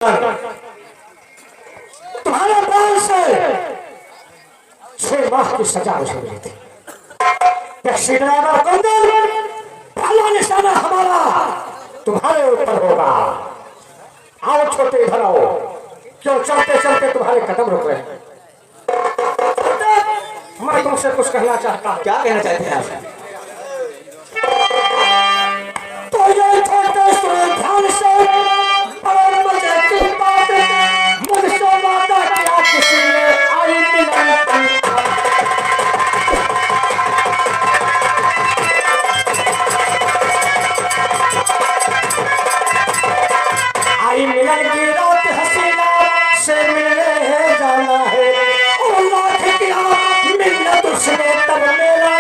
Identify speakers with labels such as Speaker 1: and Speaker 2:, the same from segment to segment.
Speaker 1: तुम्हारे प्राण से 6 माह की सजा मुझे मिली थी। टैक्सी ड्राइवर कुंदन, पहला निशाना हमारा तुम्हारे ऊपर होगा। आओ छोटे, इधर आओ। क्यों चलते चलते तुम्हारे कदम रुक रहे हैं? मैं तुमसे कुछ कहना चाहता हूँ।
Speaker 2: क्या कहना चाहते हैं आप?
Speaker 1: तो ये छोटे सुने ध्यान से, और मुझे किस बात मुझसे वादा किया किसी ने आई मिलन आई मिलन की रात हसीना से मिलने जाना है। और लाख किया मिलत उसने तब मेरा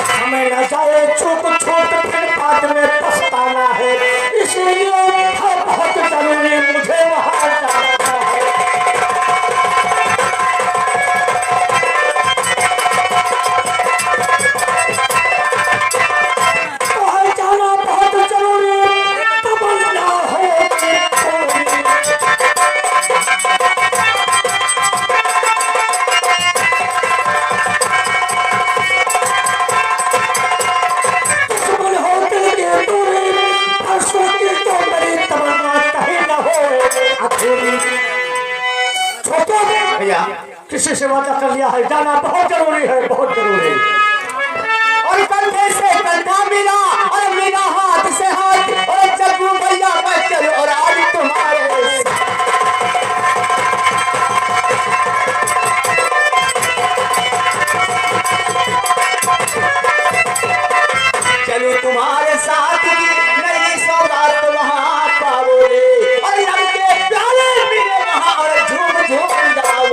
Speaker 1: समय न जाए छूट छूट फिर बाद में पछताना है। इसलिए बहुत जरूरी मुझे वहां जाना है। वहां जाना बहुत जरूरी, तमन्ना हो दुश्मन होते के दूरी, परसों की तो मेरी तमन्ना कहीं न हो अधूरी। छोटे
Speaker 2: भैया
Speaker 1: किसी से वादा कर लिया है, जाना बहुत जरूरी है, बहुत जरूरी।
Speaker 2: और कंधे से कंधा मिला और मिला हाथ से हाथ, और जग्गू भैया मैं चलो और आज तुम्हारे चलो तुम्हारे साथ की नई सौगात वहाँ पाओगे, और रब के प्यारे मिले वहाँ और झूम झूम जाओ।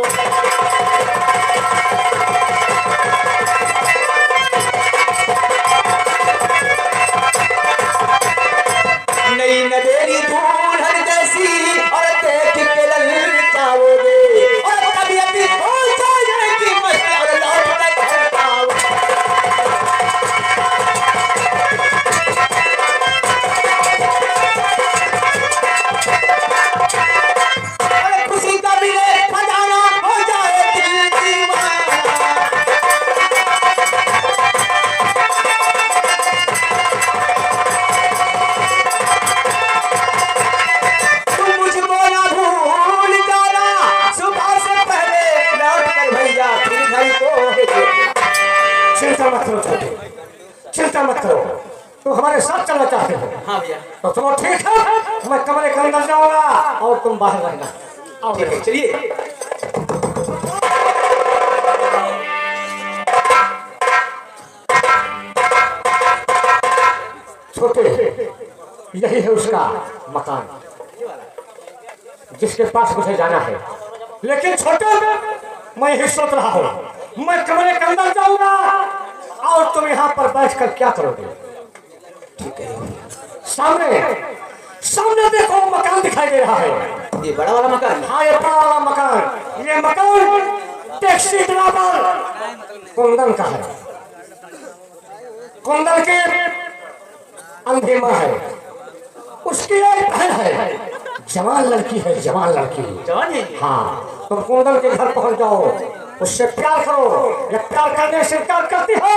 Speaker 2: नई नवेली दुल्हन जैसी और देख के ललचाओगे, और तबीयत हो जाएगी मस्त और लौट कर घर आओगे। और खुशी का मिले खजाना हो जाए दिल दीवाना। तुम मुझको ना भूल जाना, सुबह से पहले लौट कर भैया फिर घर को।
Speaker 1: चिंता मत करो छोटे, चिंता मत करो। तुम हमारे साथ चलना चाहते हो?
Speaker 2: हाँ भैया
Speaker 1: तो चलो ठीक है, मैं कमरे के अंदर जाऊंगा और तुम बाहर रहना। आओ
Speaker 2: ठीक है, चलिए।
Speaker 1: छोटे, यही है उसका मकान जिसके पास मुझे जाना है। लेकिन छोटे, मैं यही सोच रहा हूँ, मैं कमरे के अंदर जाऊंगा और तुम यहाँ पर बैठकर क्या करोगे?
Speaker 2: ठीक है।
Speaker 1: सामने सामने देखो, मकान दिखाई दे रहा है।
Speaker 2: ये बड़ा वाला मकान?
Speaker 1: हाँ, ये बड़ा वाला मकान। ये मकान टैक्सी ड्राइवर कुंदन का है। कुंदन की अंधी माँ है, उसकी एक बहन है, जवान लड़की है, जवान लड़की।
Speaker 2: जवान है?
Speaker 1: हाँ, तुम कुंदन के घर पहुंच जाओ, उससे प्यार करो। या प्यार करने से प्यार करती हो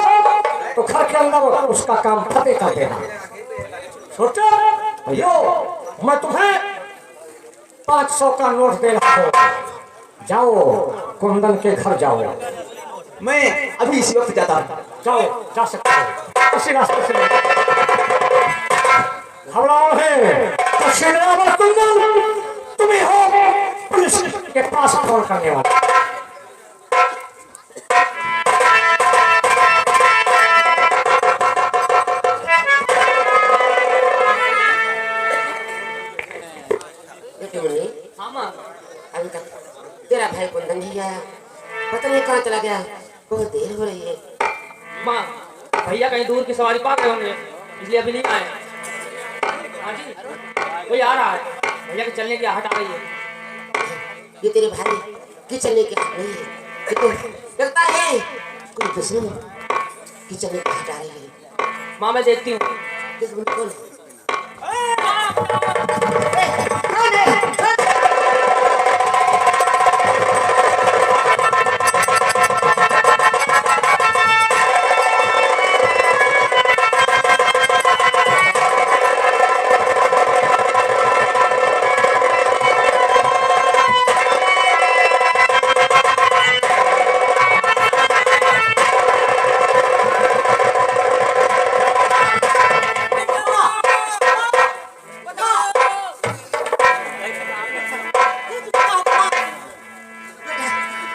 Speaker 1: तो घर के अंदर उसका काम फतेह कर देना। सोचो भैया, मैं तुम्हें 500 का नोट दे रहा हूँ। जाओ, कुंदन के घर जाओ।
Speaker 2: मैं अभी इसी वक्त जाता हूँ।
Speaker 1: जाओ, जा सकते हो इसी रास्ते से। घबराओ है तो श्रीराम कुंदन, तुम्हें हो पुलिस के पास फोन करने वाला।
Speaker 3: अभी तक तेरा भाई कुंदन जी आया, पता नहीं कहाँ चला गया। बहुत देर हो रही है।
Speaker 4: माँ, भैया कहीं दूर की सवारी पा गए होंगे, इसलिए अभी नहीं आए। हाँ जी, कोई आ रहा है, भैया के चलने की आहट आ रही है।
Speaker 3: ये तेरे भाई की चलने की आहट नहीं है, ये तो लगता है किसने किचन में कहा जा रही है?
Speaker 4: माँ मैं देखती हूँ।
Speaker 3: किस बिल्कुल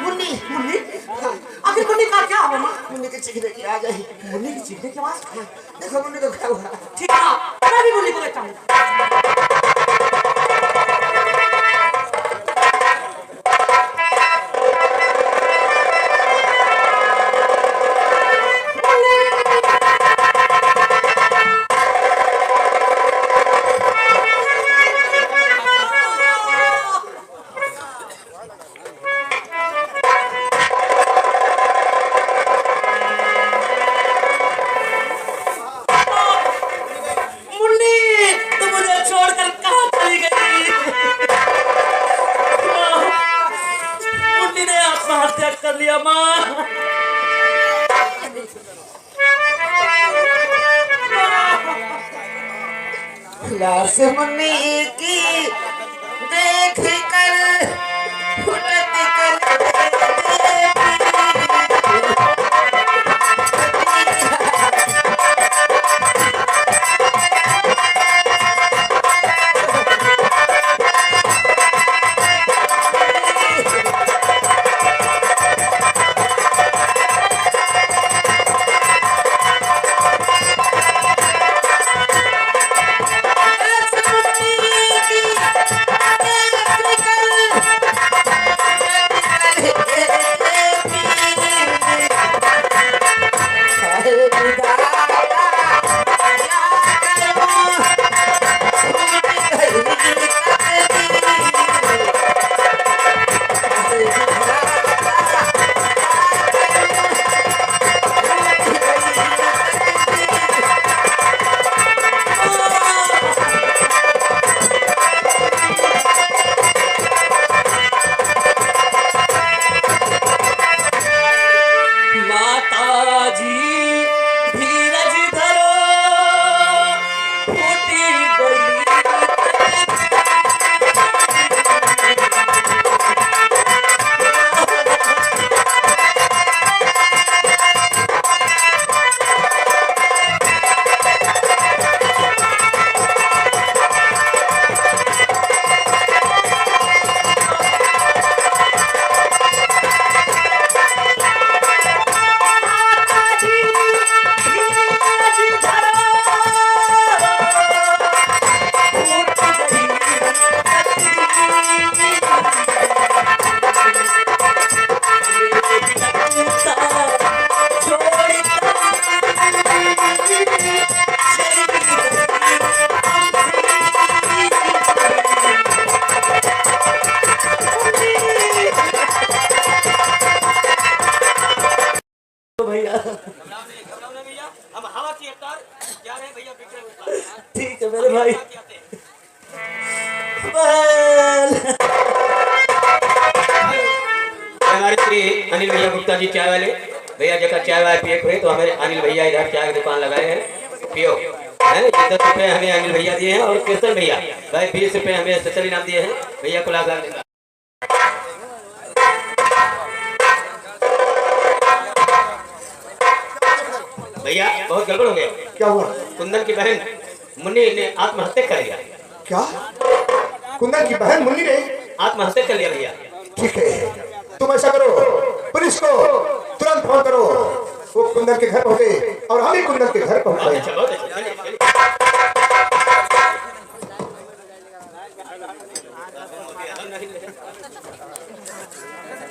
Speaker 3: मुन्नी मुन्नी आखिर मुन्नी का क्या हुआ माँ? मुन्नी के चीखने की आ गई। मुन्नी की चीखने की आवाज? देखो मुन्नी को क्या हुआ? ठीक है मैं भी मुन्नी को देखता हूँ।
Speaker 4: कर लिया माँ।
Speaker 3: लाश मुन्नी की देख कर फुटत कर
Speaker 2: ठीक है मेरे भाई।
Speaker 5: हमारे श्री अनिल भैया गुप्ता जी चाय वाले भैया जगह चाय वाय पिए हुए तो हमारे अनिल भैया इधर चाय की दुकान लगाए हैं, पियो है। 10 रुपए हमें अनिल भैया दिए हैं और कृष्ण भैया भाई 20 रुपए हमें स्पेशल इनाम दिए हैं। भैया को लगा देगा भैया। बहुत गड़बड़ हो गया।
Speaker 1: क्या हुआ?
Speaker 5: कुंदन की बहन मुन्नी ने आत्महत्या कर लिया।
Speaker 1: क्या? कुंदन की बहन मुन्नी ने
Speaker 5: आत्महत्या कर लिया भैया।
Speaker 1: ठीक है, तुम ऐसा करो, पुलिस को तुरंत फोन करो, वो कुंदन के घर पहुंचे और हम ही कुंदन के घर पहुंचे।
Speaker 5: अच्छा बहुत अच्छा, चलिए चलिए।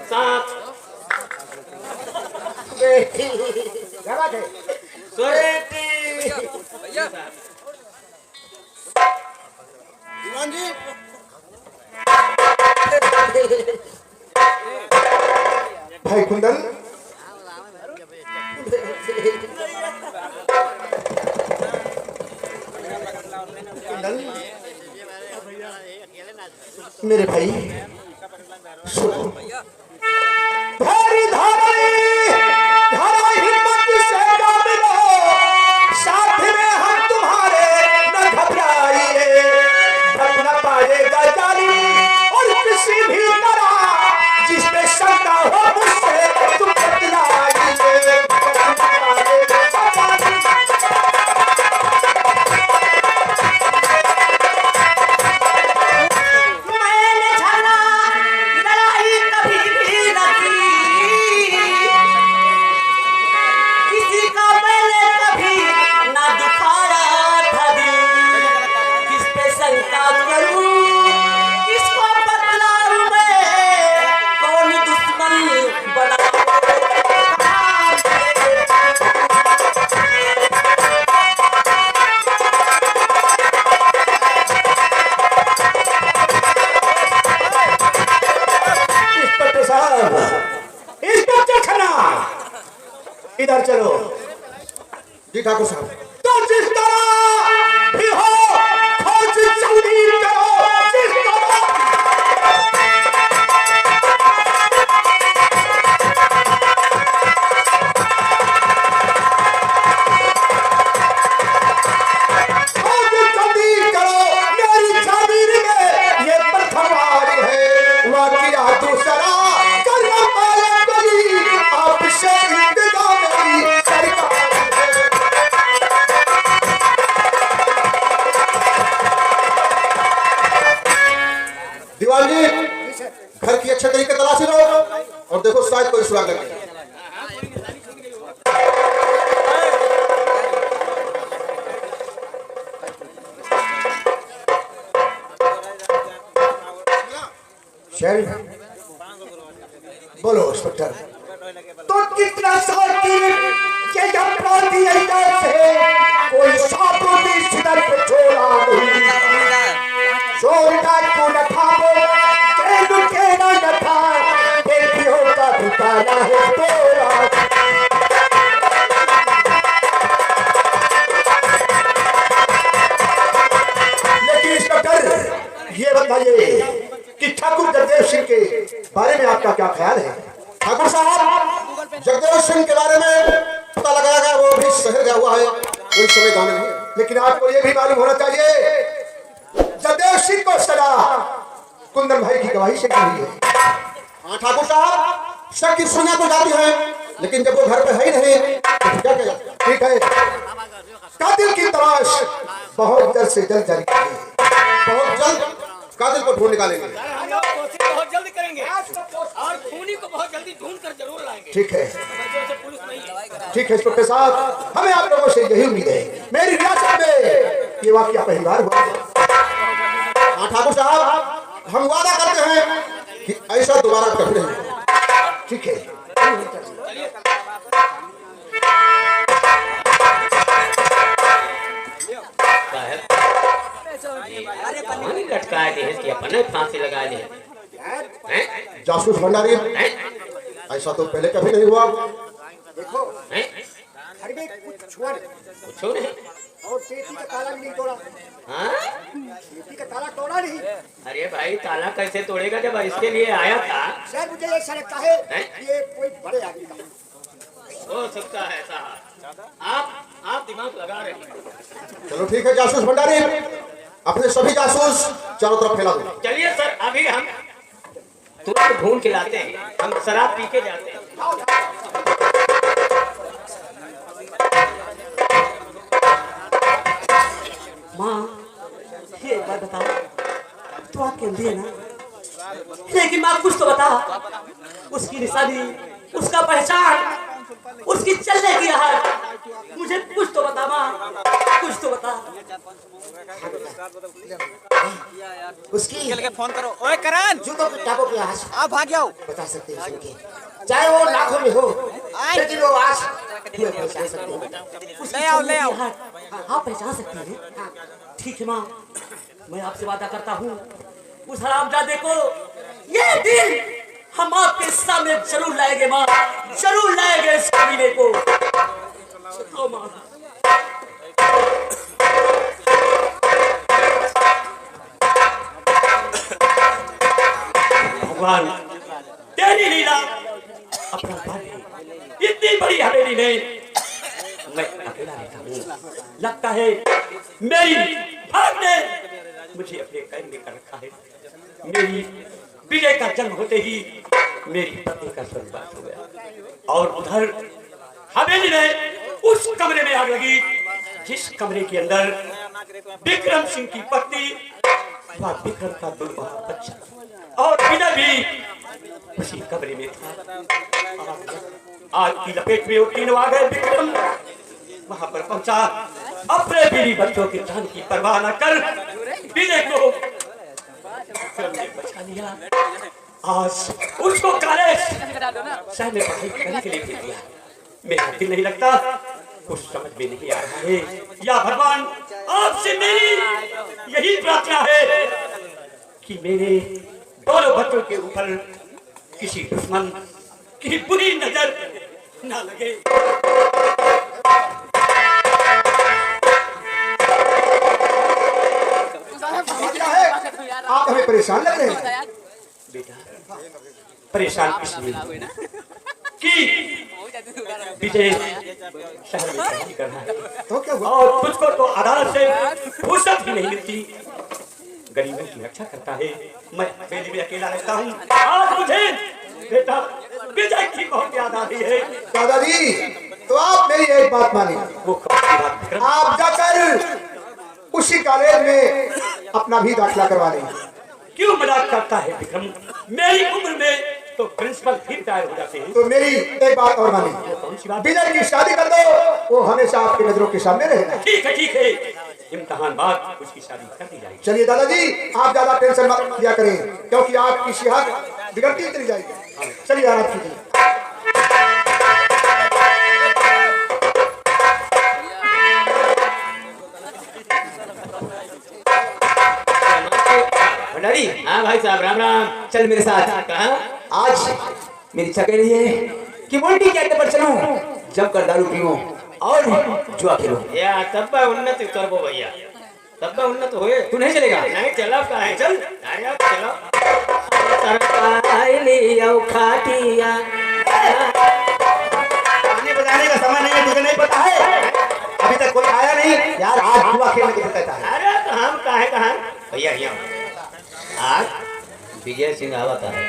Speaker 5: साथ
Speaker 1: क्या बात है? भाई कुंदन,
Speaker 3: मेरे भाई सुनो, भारी धाराएं धारा हिम्मत से काम लो, साथ में हम तुम्हारे न घबराइए, ढक न पाएगा जानी और किसी भी तरह, जिसमें शंका हो मुझसे तुम बतलाइए। इधर चलो जी ठाकुर साहब। तो जिस तरह भी हो खोज जल्दी करो, जिस तरह खोज जल्दी करो, मेरी जागीर में ये प्रथम वारी है, वाकिया दूसरा करना पाया गली आपसे दीवान जी घर की अच्छे तरीके तलाशी लो और देखो शायद कोई सुराग लगे। बोलो इंस्पेक्टर। तो कितना ये अपराधी से कोई साबुती सिदर पे छोड़ा नहीं, छोड़ना क्यों न खाओ, के न था, बेटियों का ठिकाना है तोरा। लेकिन इंस्पेक्टर ये बताइए कि ठाकुर जगदेव सिंह के बारे में आपका क्या ख्याल है? ठाकुर साहब, जगदेव सिंह के बारे में पता लगाया गया वो भी शहर गया हुआ है, कोई समय गाँव में नहीं, लेकिन आपको ये भी मालूम होना चाहिए जगदेव सिंह को सजा कुंदन भाई की गवाही से की हुई है। हाँ ठाकुर साहब, शक की सुना तो जाती है, लेकिन जब वो घर पे है ही नहीं तो क्या कहें? ठीक है, कातिल की तलाश बहुत जल्द से जल्द जारी करेंगे, बहुत जल्द कातिल को ढूंढ निकालेंगे।
Speaker 4: बहुत जल्दी करेंगे और खूनी को बहुत जल्दी ढूंढ कर जरूर लाएंगे।
Speaker 3: ठीक है, ठीक है इंस्पेक्टर साहब, हमें आप लोगों से यही उम्मीद है। मेरी रियासत में ये वाकया पहली बार हुआ। हाँ ठाकुर साहब, हम वादा करते हैं कि ऐसा दोबारा कभी नहीं। ठीक है,
Speaker 5: लटकाए दे कि अपने फांसी लगा दे।
Speaker 3: जासूस भंडारी, ऐसा तो पहले कभी नहीं हुआ। देखो घर में कुछ छुआ
Speaker 5: नहीं
Speaker 3: और पेटी का ताला नहीं तोड़ा।
Speaker 5: हाँ?
Speaker 3: पेटी का ताला तोड़ा नहीं।
Speaker 5: अरे भाई ताला कैसे तोड़ेगा जब इसके लिए आया था?
Speaker 3: सर मुझे ऐसा लगता है ये कोई बड़े आदमी का
Speaker 5: हो सकता है साहब, आप दिमाग लगा रहे हैं।
Speaker 3: चलो ठीक है जासूस भंडारी, अपने सभी जासूस चारों तरफ फैला दो।
Speaker 5: चलिए सर, अभी हम तुरंत ढूंढ के लाते हैं, हम शराब पी के जाते हैं।
Speaker 3: माँ ये एक बात बताओ, तो आप कहती है ना, लेकिन माँ कुछ तो बता, उसकी निशानी, उसका पहचान, उसकी चलने की राह, मुझे कुछ तो बता माँ, कुछ तो बता। उसकी
Speaker 2: के फोन करो। ओए करण,
Speaker 3: जूतों के टापों की आवाज
Speaker 2: आप भाग जाओ।
Speaker 3: बता सकते हैं सुन के, चाहे वो लाखों में हो, लेकिन वो आवाज तुम्हें पहचान सकते हैं।
Speaker 2: ले आओ, ले आओ।
Speaker 3: आप पहचान सकते हैं? ठीक है माँ, मैं आपसे वादा करता हूँ, उस हरामजादे को ये दिन हम आपके सामने जरूर लाएंगे माँ, जरूर लाएंगे इस कमीने को। माना। भगवान तेरी लीला अपना इतनी बड़ी हवेली में मैं अकेला रहता हूँ। लगता है मेरी भाग ने मुझे अपने कैद में कर रखा है। मेरी विजय का जन्म होते ही मेरी पत्नी का स्वर्गवास हो गया और उधर हवेली में उस कमरे में आग लगी जिस कमरे के अंदर विक्रम सिंह की पत्नी वह विक्रम का दुर्गा बच्चा और विनय भी उसी कमरे में था। आग की लपेट में वो तीनों आ गए। विक्रम वहां पर पहुंचा, अपने बीवी बच्चों की जान की परवाह न कर विनय को विक्रम ने बचा लिया। आज उसको काले शहर में पढ़ाई करने के लिए भेज दिया। मेरा दिल नहीं लगता, कुछ समझ में नहीं आ रहा है। या भगवान आपसे मेरी यही प्रार्थना है कि मेरे दोनों बच्चों के ऊपर किसी दुश्मन की बुरी नजर ना लगे।
Speaker 2: आप हमें परेशान लग रहे हैं।
Speaker 3: बेटा परेशान इसलिए कि विजय शहर में पढ़ाई कर रहा है
Speaker 2: तो क्या हुआ?
Speaker 3: और तुझको तो अदालत से फुर्सत ही नहीं मिलती। गरीबों की रक्षा करता है, मैं हवेली में अकेला रहता हूँ। आज मुझे बेटा विजय की बहुत याद आ रही है।
Speaker 2: दादाजी तो आप मेरी एक बात मानिए,
Speaker 3: वो कौन सी बात विक्रम?
Speaker 2: आप जाकर उसी कॉलेज में अपना भी दाखिला करवा लें।
Speaker 3: क्यों मजाक करता है विक्रम? मेरी उम्र में तो प्रिंसिपल फिर रिटायर हो जाते हैं।
Speaker 2: तो मेरी एक बात और मानिए,
Speaker 3: कौन सी बात?
Speaker 2: विजय की शादी कर दो, वो हमेशा आपकी नजरों के सामने रहेगा।
Speaker 3: ठीक है ठीक है, इम्तिहान बाद उसकी शादी कर दी जाएगी।
Speaker 2: चलिए दादाजी आप ज्यादा टेंशन मत लिया करें, क्योंकि आपकी सेहत बिगड़ती चली जाएगी। चलिए आराम कीजिए।
Speaker 5: भंडारी, हाँ भाई साहब राम राम। चल मेरे साथ। कहाँ? आज मेरी इच्छा कह रही है कि मोटी के अड्डे पर चलूं, जमकर दारू पीऊं और जुआ खेलूं। या तब उन्नति करबो भैया, तब उन्नत होए। तू नहीं चलेगा? नहीं चला का है। चल आया चलो। सरकाई लियो खाटिया।
Speaker 2: गाने बजाने का समय नहीं है, तुझे नहीं पता है? अभी तक कोई आया नहीं यार, आज जुआ खेलने को कहता है।
Speaker 5: अरे तो हम काहे कहाँ भैया यहाँ आज विजय सिंह आवता है।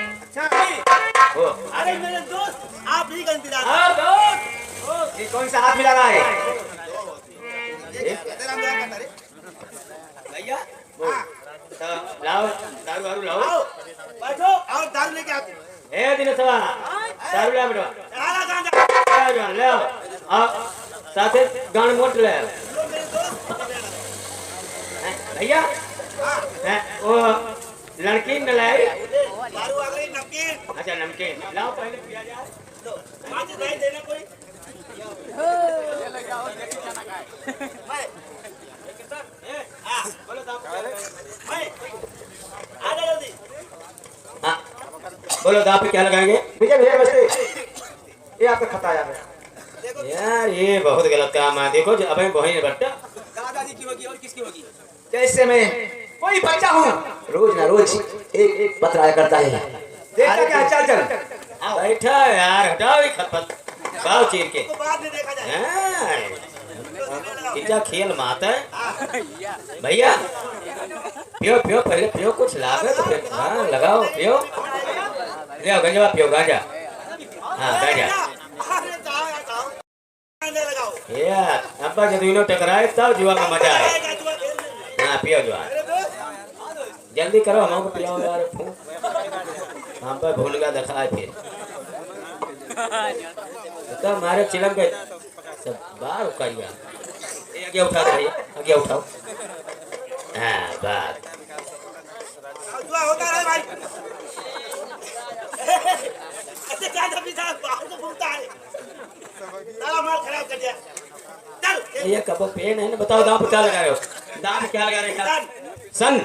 Speaker 5: ओ
Speaker 3: अरे मेरे दोस्त आप ही का इंतजार।
Speaker 5: हाँ दोस्त, ये कौन सा हाथ मिला रहा है भैया? तो लाओ दारू वारू लाओ।
Speaker 3: बैठो और दारू लेके आते।
Speaker 5: ए दिन सवा दारू ले बेटा, ले आओ। और साथे गान मोट ले आओ। भैया वो लड़की न लाए?
Speaker 3: दारू आ गई, नमकीन।
Speaker 5: अच्छा नमकीन लाओ, पहले पिया जाए।
Speaker 3: पाँच नहीं देना कोई।
Speaker 5: हाँ बोलो दाप पे क्या लगाएंगे?
Speaker 2: विजय भैया नमस्ते, ये आपका खत आया है।
Speaker 5: यार ये बहुत गलत काम है। देखो अब बहन बट्टा
Speaker 3: दादाजी की होगी और किसकी होगी?
Speaker 2: जैसे मैं कोई बच्चा हूँ, रोज ना रोज एक एक पत्र आया करता है। देखा क्या? चल चल
Speaker 5: बैठा यार, हटाओ ये खतपत बाव चीर के।
Speaker 3: तो बाद में देखा जाए।
Speaker 5: हाँ, खेल माता है भैया। पियो पियो, पहले पियो, कुछ लागे तो फिर हाँ लगाओ, पियो। ले आओ गंजा, पियो गांजा। हाँ गांजा
Speaker 3: अरे जाओ लगाओ।
Speaker 5: यार अब्बा जब इनो टकराए तब जुआ का मजा आए। हाँ पियो जुआ, जल्दी करो, हमको पिलाओ यार। हम पर भूल गया दिखाए फिर तो हमारे चिलम के सब बाहर उकाइया। आगे उठा दे भैया, आगे उठाओ। हाँ बात
Speaker 3: जुआ होता है भाई। ऐसे क्या जब भी साहब बाहर तो घूमता है, सारा माल खराब कर दिया। चल
Speaker 5: ये कब पेन है ना? बताओ दाम क्या लगा रहे हो? दाम क्या लगा रहे हो? सन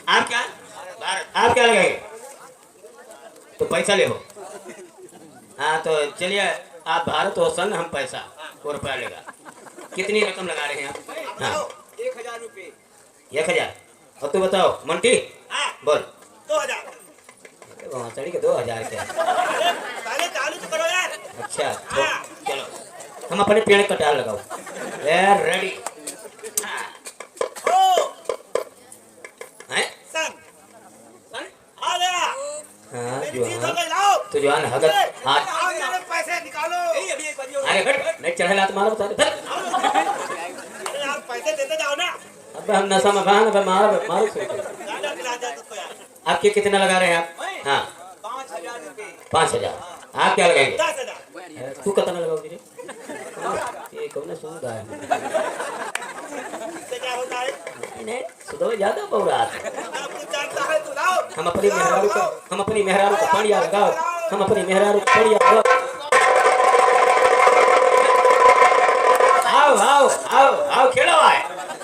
Speaker 5: आप क्या आप क्या लगाएंगे? तो पैसा ले हो। हाँ तो चलिए, आप भारत हो सन, हम पैसा, वो रुपया लेगा। कितनी रकम लगा रहे हैं आप? हाँ
Speaker 2: 1000 रुपए।
Speaker 5: 1000। और तू बताओ मंटी,
Speaker 2: हाँ
Speaker 5: बोल।
Speaker 2: 2000।
Speaker 5: वहाँ चढ़ी के 2000 क्या?
Speaker 2: पहले चालू तो करो यार।
Speaker 5: अच्छा तो चलो हम अपने पेड़ कटार लगाओ। यार रेडी
Speaker 2: ओ
Speaker 5: हैं?
Speaker 2: सन आ गया।
Speaker 5: हाँ
Speaker 2: मेरी
Speaker 5: जो
Speaker 2: चीज हो
Speaker 5: हाँ
Speaker 2: गई लाओ।
Speaker 5: तो जो है हगत हाथ
Speaker 2: आओ मेरे पैसे निकालो। अभी एक बार
Speaker 5: अरे हट नहीं चढ़े लात मारो बता दे।
Speaker 2: आप पैसे देते जाओ ना।
Speaker 5: अब हम नशा में बहान अब मारो मारो सही कर।
Speaker 2: ज्यादा पिला दे तुझको यार।
Speaker 5: आपके कितना लगा रहे हैं आप? हाँ
Speaker 2: 5000 रुपए।
Speaker 5: 5000। आप क्या लगाएंगे?
Speaker 2: 10000।
Speaker 5: तू कितना लगाओगे रे? ये कौन सुन रहा है?
Speaker 2: इससे क्या होता है?
Speaker 5: नहीं सुधो ज्यादा बहुरात।
Speaker 2: आप कुछ जानता है तू लाओ।
Speaker 5: हम अपनी मेहरारू को पानिया लगाओ। हम अपनी मेहरारू को पानिया लगाओ। आओ आओ आओ आओ खेलो आए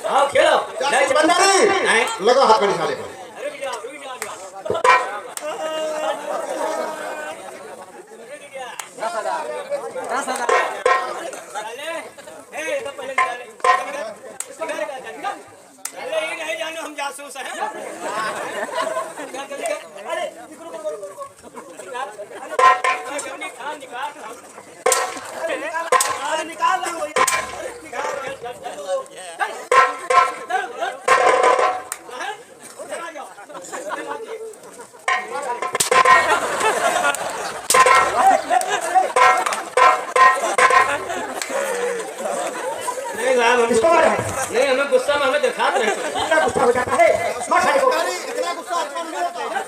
Speaker 5: आओ खेलो।
Speaker 6: बंदारी
Speaker 5: नहीं
Speaker 6: लगा हाथ का निशाने पर।
Speaker 2: हम जासूस हैं। निकाल
Speaker 5: नहीं हमें गुस्सा में हमें दिखा रहे हैं।
Speaker 1: इतना गुस्सा हो जाता है मार साले को।
Speaker 6: इतना गुस्सा अच्छा नहीं होता।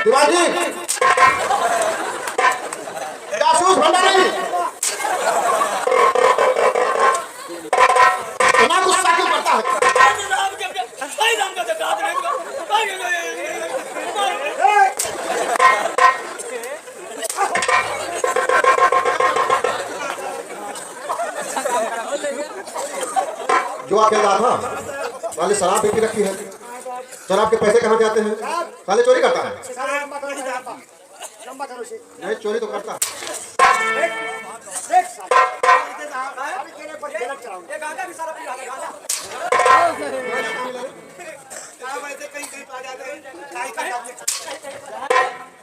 Speaker 6: शिवाजी जासूस भंडारी इतना गुस्सा क्यों करता है? जो आप कह रहा था साले शराब बेची रखी है। शराब के पैसे कहाँ जाते हैं? साले चोरी करता है। नहीं चोरी तो करता है।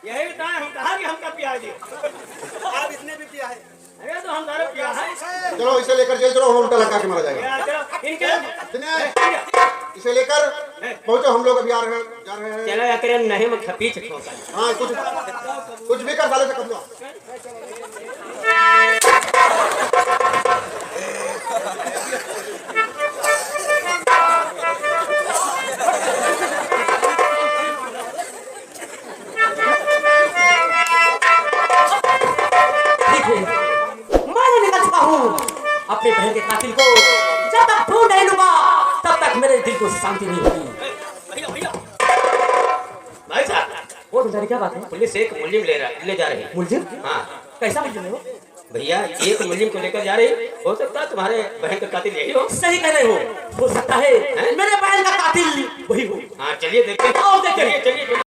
Speaker 2: यही बताए हम कहा कि हमका पिया जी। आप इसने भी पिया है। अरे तो हम दारू पिया है।
Speaker 6: चलो इसे लेकर जेल चलो, उल्टा लटका के मारा जाएगा।
Speaker 2: चलो इनके
Speaker 6: इसे लेकर पहुंचो, हम लोग अभी जा रहे हैं।
Speaker 5: चलो या करे नहीं मैं खपीच ठोका।
Speaker 6: हाँ कुछ भी कर साले से कर लो।
Speaker 1: मैं निकल चुका हूँ अपने बहन के कातिल को। जब तक ढूंढ नहीं लूंगा तब तक मेरे दिल को शांति नहीं होगी।
Speaker 5: भाई साहब
Speaker 1: वो बेचारी क्या बात है?
Speaker 5: पुलिस एक मुलजिम ले जा रही है।
Speaker 1: मुलजिम?
Speaker 5: हाँ
Speaker 1: कैसा मुलजिम है वो?
Speaker 5: भैया एक मुलजिम को लेकर जा रही। हो सकता है तुम्हारे बहन का कातिल यही हो।
Speaker 1: सही कह रहे हो सकता है मेरे बहन का कातिल वही हो।
Speaker 5: हाँ चलिए देखते हैं।
Speaker 1: आओ देखते हैं।
Speaker 5: चलिए चलिए।